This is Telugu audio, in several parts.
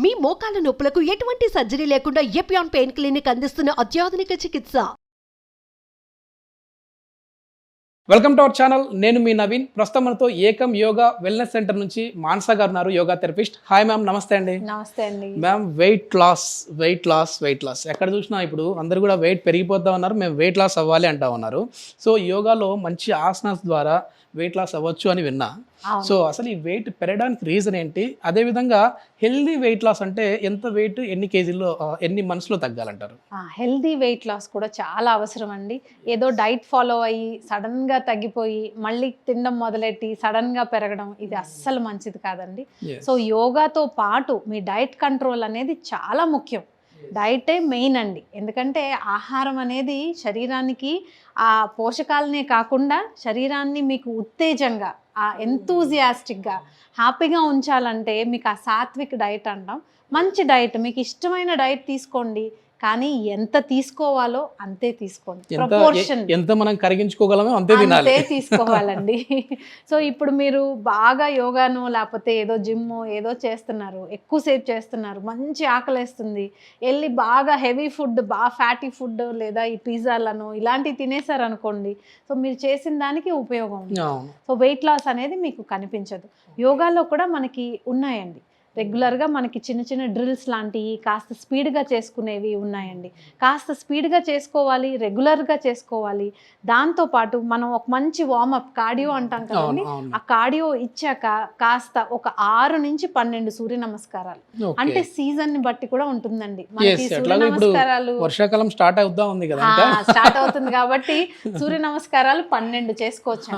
మీ మోకాల నొప్పులకు ఎటువంటి సర్జరీ లేకుండా ఎపియాన్ పెయిన్ క్లినిక్ అందిస్తున్న అత్యాధునిక చికిత్స. Welcome to our channel. నేను మీ నవీన్. ప్రస్తుతం మనతో ఏకం యోగా వెల్నెస్ సెంటర్ నుంచి మానస గారు ఉన్నారు, యోగా థెరపిస్ట్. హాయ్ మ్యామ్, నమస్తే అండి. నమస్తే అండి మ్యామ్, వెయిట్ లాస్ ఎక్కడ చూసినా ఇప్పుడు అందరూ కూడా వెయిట్ పెరిగిపోతా ఉన్నారు, మేము వెయిట్ లాస్ అవ్వాలి అంటా ఉన్నారు. సో యోగాలో మంచి ఆసనాస్ ద్వారా వెయిట్ లాస్ అవ్వచ్చు అని విన్నా. సో అసలు ఈ వెయిట్ పెరగడానికి రీజన్ ఏంటి? అదేవిధంగా హెల్దీ వెయిట్ లాస్ అంటే ఎంత వెయిట్, ఎన్ని కేజీల్లో, ఎన్ని మంత్స్లో తగ్గాలంటారు? హెల్దీ వెయిట్ లాస్ కూడా చాలా అవసరం అండి. ఏదో డైట్ ఫాలో అయ్యి సడన్గా తగ్గిపోయి మళ్ళీ తినడం మొదలెట్టి సడన్గా పెరగడం, ఇది అస్సలు మంచిది కాదండి. సో యోగాతో పాటు మీ డైట్ కంట్రోల్ అనేది చాలా ముఖ్యం. డైటే మెయిన్ అండి. ఎందుకంటే ఆహారం అనేది శరీరానికి ఆ పోషకాలనే కాకుండా శరీరాన్ని మీకు ఉత్తేజంగా, ఆ ఎంతూజియాస్టిక్గా, హ్యాపీగా ఉంచాలంటే మీకు ఆ సాత్విక్ డైట్ అంటాం. మంచి డైట్, మీకు ఇష్టమైన డైట్ తీసుకోండి, కానీ ఎంత తీసుకోవాలో అంతే తీసుకోండి. ప్రపోర్షన్ ఎంత మనం కరిగించుకోగలమో అంతే తీసుకోవాలండి. సో ఇప్పుడు మీరు బాగా యోగాను లేకపోతే ఏదో జిమ్ ఏదో చేస్తున్నారు, ఎక్కువసేపు చేస్తున్నారు, మంచి ఆకలేస్తుంది, వెళ్ళి బాగా హెవీ ఫుడ్, బాగా ఫ్యాటీ ఫుడ్ లేదా ఈ పిజ్జాలను ఇలాంటివి తినేసారు అనుకోండి, సో మీరు చేసిన దానికి ఉపయోగం ఉంది. సో వెయిట్ లాస్ అనేది మీకు కనిపించదు. యోగాలో కూడా మనకి ఉన్నాయండి రెగ్యులర్గా, మనకి చిన్న చిన్న డ్రిల్స్ లాంటివి కాస్త స్పీడ్గా చేసుకునేవి ఉన్నాయండి. కాస్త స్పీడ్గా చేసుకోవాలి, రెగ్యులర్గా చేసుకోవాలి. దాంతోపాటు మనం ఒక మంచి వార్మప్, కార్డియో అంటాం కదండి, ఆ కార్డియో ఇచ్చాక కాస్త ఒక 6 నుంచి 12 సూర్య నమస్కారాలు, అంటే సీజన్ని బట్టి కూడా ఉంటుందండి. మనకి సూర్య నమస్కారాలు వర్షాకాలం స్టార్ట్ అవుతుంది కాబట్టి సూర్య నమస్కారాలు 12 చేసుకోవచ్చు.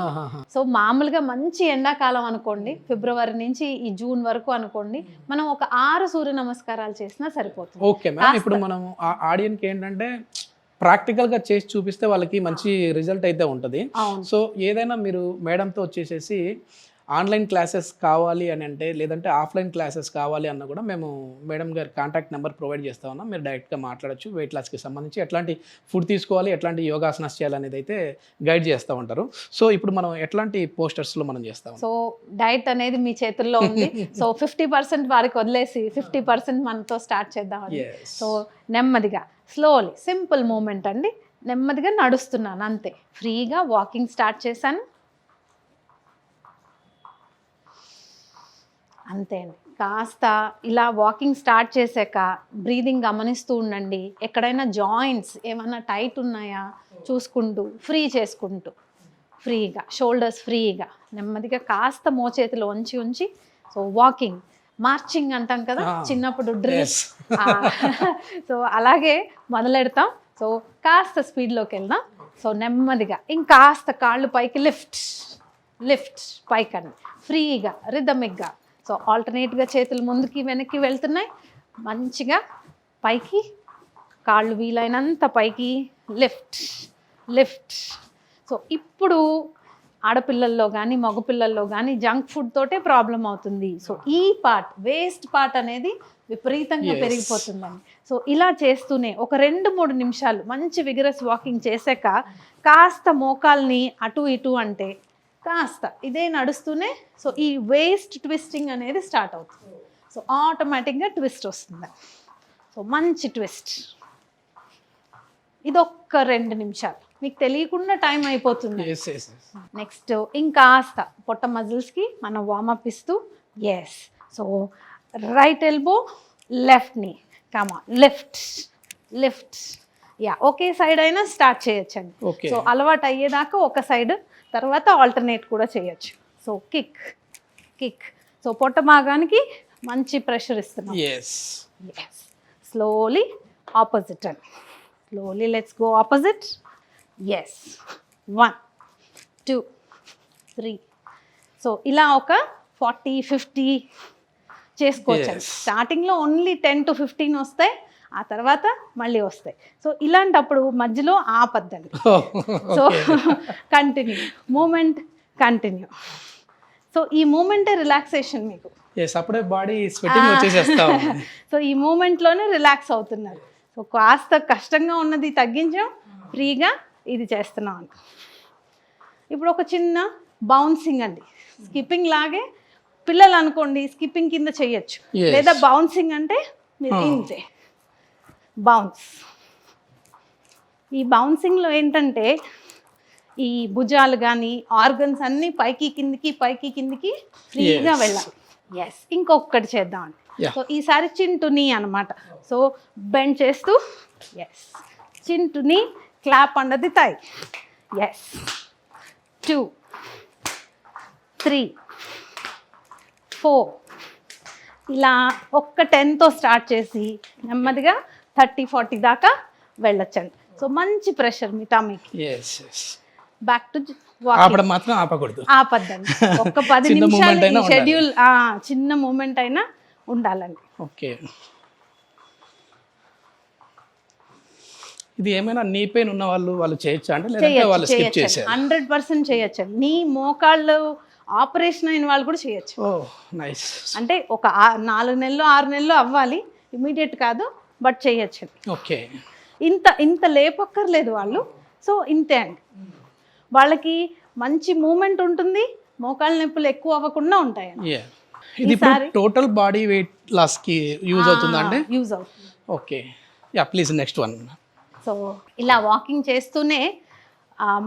సో మామూలుగా మంచి ఎండాకాలం అనుకోండి, ఫిబ్రవరి నుంచి ఈ జూన్ వరకు అనుకోండి, మనం ఒక 6 సూర్య నమస్కారాలు చేసినా సరిపోతుంది. ఓకే మ్యామ్, ఇప్పుడు మనం ఆడియన్కి ఏంటంటే ప్రాక్టికల్గా చేసి చూపిస్తే వాళ్ళకి మంచి రిజల్ట్ అయితే ఉంటుంది. సో ఏదైనా మీరు మేడంతో వచ్చేసేసి ఆన్లైన్ క్లాసెస్ కావాలి అని అంటే, లేదంటే ఆఫ్లైన్ క్లాసెస్ కావాలి అన్న కూడా మేము మేడం గారి కాంటాక్ట్ నెంబర్ ప్రొవైడ్ చేస్తా ఉన్నాం. మీరు డైరెక్ట్గా మాట్లాడచ్చు. వెయిట్ లాస్కి సంబంధించి ఎట్లాంటి ఫుడ్ తీసుకోవాలి, ఎట్లాంటి యోగాసనాస్ చేయాలనేది అయితే గైడ్ చేస్తూ ఉంటారు. సో ఇప్పుడు మనం ఎట్లాంటి పోస్టర్స్లో మనం చేస్తాం? సో డైట్ అనేది మీ చేతుల్లో ఉంది. సో 50% వారికి వదిలేసి 50% మనతో స్టార్ట్ చేద్దామండి. సో నెమ్మదిగా, స్లోలీ, సింపుల్ మూమెంట్ అండి. నెమ్మదిగా నడుస్తున్నాను అంతే. ఫ్రీగా వాకింగ్ స్టార్ట్ చేశాను అంతే అండి. కాస్త ఇలా వాకింగ్ స్టార్ట్ చేశాక బ్రీదింగ్ గమనిస్తూ ఉండండి. ఎక్కడైనా జాయింట్స్ ఏమైనా టైట్ ఉన్నాయా చూసుకుంటూ, ఫ్రీ చేసుకుంటూ, ఫ్రీగా షోల్డర్స్ ఫ్రీగా నెమ్మదిగా కాస్త మోచేతిలో ఉంచి సో వాకింగ్, మార్చింగ్ అంటాం కదా చిన్నప్పుడు డ్రిల్స్, సో అలాగే మొదలెడతాం. సో కాస్త స్పీడ్లోకి వెళ్దాం. సో నెమ్మదిగా ఇంకాస్త కాళ్ళు పైకి లిఫ్ట్ పైకని ఫ్రీగా, రిథమిక్గా. సో ఆల్టర్నేట్గా చేతులు ముందుకి వెనక్కి వెళ్తున్నాయి. మంచిగా పైకి, కాళ్ళు వీలైనంత పైకి, లిఫ్ట్. సో ఇప్పుడు ఆడపిల్లల్లో కానీ మగపిల్లల్లో కానీ జంక్ ఫుడ్ తోటే ప్రాబ్లం అవుతుంది. సో ఈ పార్ట్, వేస్ట్ పార్ట్ అనేది విపరీతంగా పెరిగిపోతుందండి. సో ఇలా చేస్తూనే ఒక 2-3 నిమిషాలు మంచి విగరస్ వాకింగ్ చేశాక కాస్త మోకాల్ని అటు ఇటు అంటే కాస్త ఇదే నడుస్తూనే సో ఈ వేస్ట్ ట్విస్టింగ్ అనేది స్టార్ట్ అవుతుంది. సో ఆటోమేటిక్గా ట్విస్ట్ వస్తుంది. సో మంచి ట్విస్ట్. ఇదొక్క 2 నిమిషాలు మీకు తెలియకుండా టైం అయిపోతుంది. నెక్స్ట్ ఇంకాస్త పొట్ట మజిల్స్కి మనం వార్మప్ ఇస్తూ, so right elbow, left knee, కమా, లిఫ్ట్. ఒకే సైడ్ అయినా స్టార్ట్ చేయొచ్చండి. సో అలవాటు అయ్యేదాకా ఒక సైడ్, తర్వాత ఆల్టర్నేట్ కూడా చేయొచ్చు. So kick. సో పొట్ట భాగానికి మంచి ప్రెషర్ ఇస్తున్నాం. స్లోలీ ఆపోజిట్ అండి. Slowly let's go opposite. 1 2 3. So ఇలా ఒక 40-50 చేసుకోవచ్చు. స్టార్టింగ్లో ఓన్లీ 10 to 15 వస్తాయి, ఆ తర్వాత మళ్ళీ వస్తాయి. సో ఇలాంటప్పుడు మధ్యలో ఆపద్దండి. So moment continue. సో ఈ మూమెంటే రిలాక్సేషన్ మీకు. అప్పుడే బాడీ స్వెట్టింగ్ వచ్చేసేస్తా. సో ఈ మూమెంట్లోనే రిలాక్స్ అవుతున్నారు. సో కాస్త కష్టంగా ఉన్నది తగ్గించాం, ఫ్రీగా ఇది చేస్తున్నాం. ఇప్పుడు ఒక చిన్న బౌన్సింగ్ అండి, స్కిప్పింగ్ లాగే పిల్లలు అనుకోండి స్కిప్పింగ్ కింద చేయొచ్చు, Yes. లేదా బౌన్సింగ్ అంటే మీరు ఇంతే బౌన్స్. ఈ బౌన్సింగ్లో ఏంటంటే ఈ భుజాలు కానీ ఆర్గన్స్ అన్నీ పైకి కిందికి ఫ్రీగా Yes. వెళ్ళాలి. ఎస్, ఇంకొకటి చేద్దామండి. Yeah. సో ఈసారి చిన్ టు నీ అనమాట. సో బెండ్ చేస్తూ yes, chin to knee, clap under the thigh. Yes, 2 3 4 ఇలా ఒక్క 10తో స్టార్ట్ చేసి నెమ్మదిగా 30-40 దాకా వెళ్ళొచ్చండి. సో మంచి ప్రెషర్ మీ టమ్మీకి. Yes yes. బ్యాక్ టు ఆపడం మాత్రం ఆపకూడదు. ఆపద్దండి. ఒక్క 10 చిన్న నిమిషాలు movement అయినా ఈ షెడ్యూల్ చిన్న మూమెంట్ అయినా ఉండాలండి. ఓకే. ఇది ఏమైనా నీ పెయిన్ ఉన్న వాళ్ళు చేయొచ్చా అంటే, లేదంటే వాళ్ళు స్కిప్ చేశారు? 100% చేయొచ్చండి. నీ మోకాళ్ళు ఆపరేషన్ అయిన వాళ్ళు కూడా చేయొచ్చు. ఓ నైస్. అంటే ఒక 4 నెలలు 6 నెలలు అవ్వాలి, ఇమీడియట్ కాదు, బట్ చేయొచ్చు. ఓకే. ఇంత లేపక్కర్లేదు వాళ్ళు. సో ఇంతే అండి, వాళ్ళకి మంచి మూమెంట్ ఉంటుంది, మోకాళ్ళ నొప్పులు ఎక్కువ అవ్వకుండా ఉంటాయండి. ఇది టోటల్ బాడీ వెయిట్ లాస్ కి యూజ్ అవుతుందా అంటే? యూజ్ అవుతుంది. Okay. Yeah please next one. So ఇలా వాకింగ్ చేస్తూనే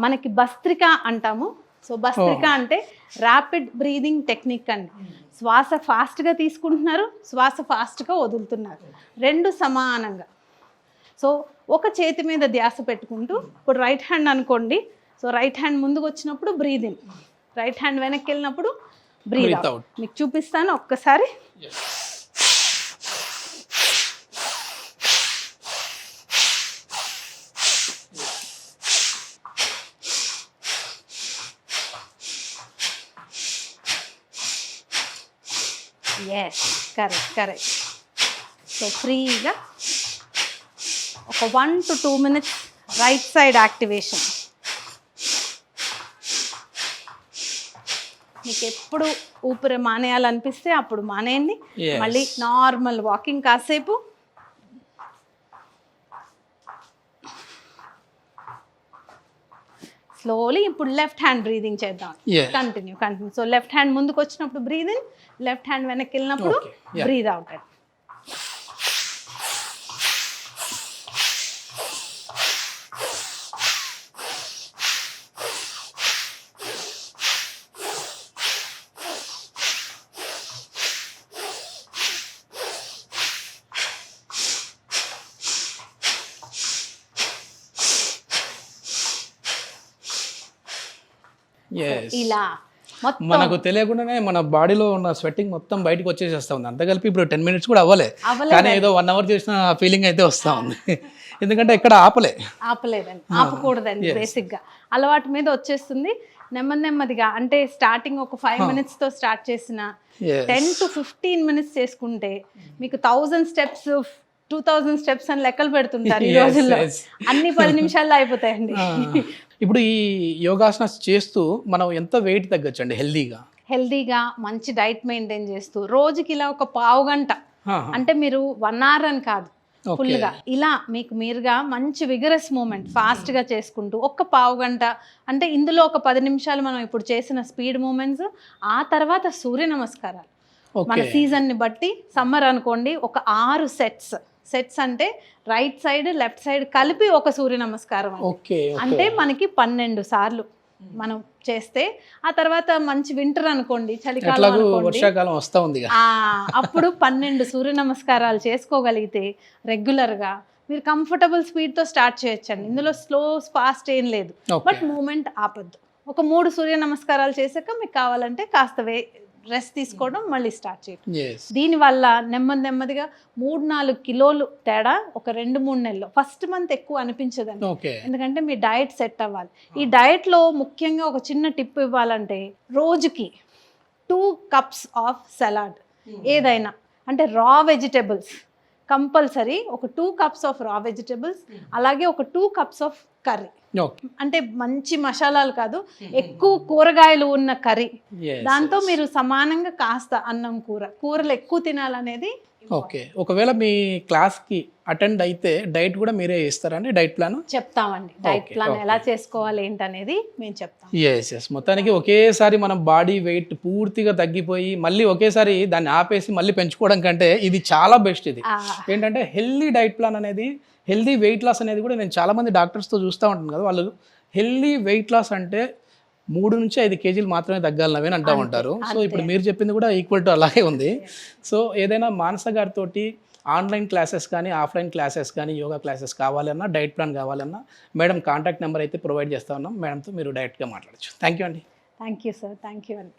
మనకి భస్త్రిక అంటాము. సో భస్త్రిక అంటే ర్యాపిడ్ బ్రీదింగ్ టెక్నిక్ అండి. శ్వాస ఫాస్ట్గా తీసుకుంటున్నారు, శ్వాస ఫాస్ట్గా వదులుతున్నారు, 2 సమానంగా. సో ఒక చేతి మీద ధ్యాస పెట్టుకుంటూ, ఇప్పుడు రైట్ హ్యాండ్ అనుకోండి. సో రైట్ హ్యాండ్ ముందుకు వచ్చినప్పుడు బ్రీద్ ఇన్, రైట్ హ్యాండ్ వెనక్కి వెళ్ళినప్పుడు బ్రీద్ అవుట్. మీకు చూపిస్తాను ఒక్కసారి. Yes, correct. సో ఫ్రీగా ఒక 1 to 2 minutes right side activation. మీకు ఎప్పుడు ఊపిరి మానేయాలనిపిస్తే అప్పుడు మానేయండి. Yes. మళ్ళీ నార్మల్ వాకింగ్ కాసేపు. స్లోలీ ఇప్పుడు లెఫ్ట్ హ్యాండ్ బ్రీదింగ్ చేద్దాం. Yes. Continue. So left hand ముందుకు వచ్చినప్పుడు బ్రీద్ ఇన్, లెఫ్ట్ హ్యాండ్ వెనక్కి వెళ్ళినప్పుడు Okay. Yeah. Breathe out. ఇలా మొత్తం మనకు తెలియకుండానే మన బాడీలో ఉన్న స్వెట్టింగ్ మొత్తం బయటకు వచ్చేసేస్తా ఉంది. అంత కలిపి ఇప్పుడు 10 minutes కూడా అవ్వలే, కానీ ఏదో 1 hour చేసిన ఫీలింగ్ అయితే వస్తూ ఉంది. ఎందుకంటే ఎక్కడ ఆపలేదండి, ఆపకూడదండి. బేసిక్గా అలవాటు మీద వచ్చేస్తుంది నెమ్మదిగా. అంటే స్టార్టింగ్ ఒక 5 minutesతో స్టార్ట్ చేసిన 10 to 15 minutes చేసుకుంటే మీకు 1000 steps 2000 steps అని లెక్కలు పెడుతుంటారు ఈ రోజుల్లో. అన్ని 10 నిమిషాల్లో అయిపోతాయండి. ఇప్పుడు ఈ యోగాసనాస్ చేస్తూ మనం ఎంత వెయిట్ తగ్గొచ్చండి హెల్దీగా? మంచి డైట్ మెయింటైన్ చేస్తూ రోజుకి ఇలా ఒక పావు గంట, అంటే మీరు 1 hour అని కాదు, ఫుల్గా ఇలా మీకు మీరుగా మంచి విగరస్ మూమెంట్ ఫాస్ట్గా చేసుకుంటూ ఒక్క పావు గంట. అంటే ఇందులో ఒక 10 నిమిషాలు మనం ఇప్పుడు చేసిన స్పీడ్ మూమెంట్స్, ఆ తర్వాత సూర్య నమస్కారాలు. మన సీజన్ని బట్టి సమ్మర్ అనుకోండి ఒక 6 సెట్స్ అంటే రైట్ సైడ్ లెఫ్ట్ సైడ్ కలిపి ఒక సూర్య నమస్కారం. అంటే మనకి 12 సార్లు మనం చేస్తే, ఆ తర్వాత మంచి వింటర్ అనుకోండి, చలికాలం వర్షాకాలం వస్తా ఉంది, అప్పుడు 12 సూర్య నమస్కారాలు చేసుకోగలిగితే రెగ్యులర్గా మీరు కంఫర్టబుల్ స్పీడ్తో స్టార్ట్ చేయొచ్చండి. ఇందులో స్లో ఫాస్ట్ ఏం లేదు, బట్ మూమెంట్ ఆపద్దు. ఒక 3 సూర్య నమస్కారాలు చేసాక మీకు కావాలంటే కాస్త రెస్ట్ తీసుకోవడం, మళ్ళీ స్టార్ట్ చేయడం. దీనివల్ల నెమ్మదిగా 3-4 కిలోలు తేడా ఒక 2-3 నెలలు. ఫస్ట్ మంత్ ఎక్కువ అనిపించదండి, ఎందుకంటే మీ డయట్ సెట్ అవ్వాలి. ఈ డయట్లో ముఖ్యంగా ఒక చిన్న టిప్ ఇవ్వాలంటే, రోజుకి 2 cups ఆఫ్ సలాడ్ ఏదైనా, అంటే రా వెజిటేబుల్స్ కంపల్సరీ. ఒక 2 cups ఆఫ్ రా వెజిటేబుల్స్, అలాగే ఒక 2 cups ఆఫ్ కర్రీ. అంటే మంచి మసాలాలు కాదు, ఎక్కువ కూరగాయలు ఉన్న కర్రీ. దాంతో మీరు సమానంగా కాస్త అన్నం కూరలు ఎక్కువ తినాలనేది ఓకే, ఒకవేళ మీ క్లాస్కి అటెండ్ అయితే డైట్ కూడా మీరే ఇస్తారండి, డైట్ ప్లాన్? చెప్తామండి డైట్ ప్లాన్ ఎలా చేసుకోవాలి ఏంటనేది మేము చెప్తాం. ఎస్, మొత్తానికి ఒకేసారి మనం బాడీ వెయిట్ పూర్తిగా తగ్గిపోయి మళ్ళీ ఒకేసారి దాన్ని ఆపేసి మళ్ళీ పెంచుకోవడం కంటే ఇది చాలా బెస్ట్. ఇది ఏంటంటే హెల్దీ డైట్ ప్లాన్ అనేది, హెల్దీ వెయిట్ లాస్ అనేది కూడా నేను చాలామంది డాక్టర్స్తో చూస్తూ ఉంటాను కదా, వాళ్ళు హెల్దీ వెయిట్ లాస్ అంటే 3 నుంచి 5 కేజీలు మాత్రమే తగ్గాలనవి అని అంటూ ఉంటారు. సో ఇప్పుడు మీరు చెప్పింది కూడా ఈక్వల్ టు అలాగే ఉంది. సో ఏదైనా మానస గారితో ఆన్లైన్ క్లాసెస్ కానీ ఆఫ్లైన్ క్లాసెస్ కానీ యోగా క్లాసెస్ కావాలన్నా, డైట్ ప్లాన్ కావాలన్నా మేడం కాంటాక్ట్ నెంబర్ అయితే ప్రొవైడ్ చేస్తా ఉన్నాం. మేడంతో మీరు డైరెక్ట్గా మాట్లాడచ్చు. థ్యాంక్ యూ అండి. Thank you sir, thank you అండి.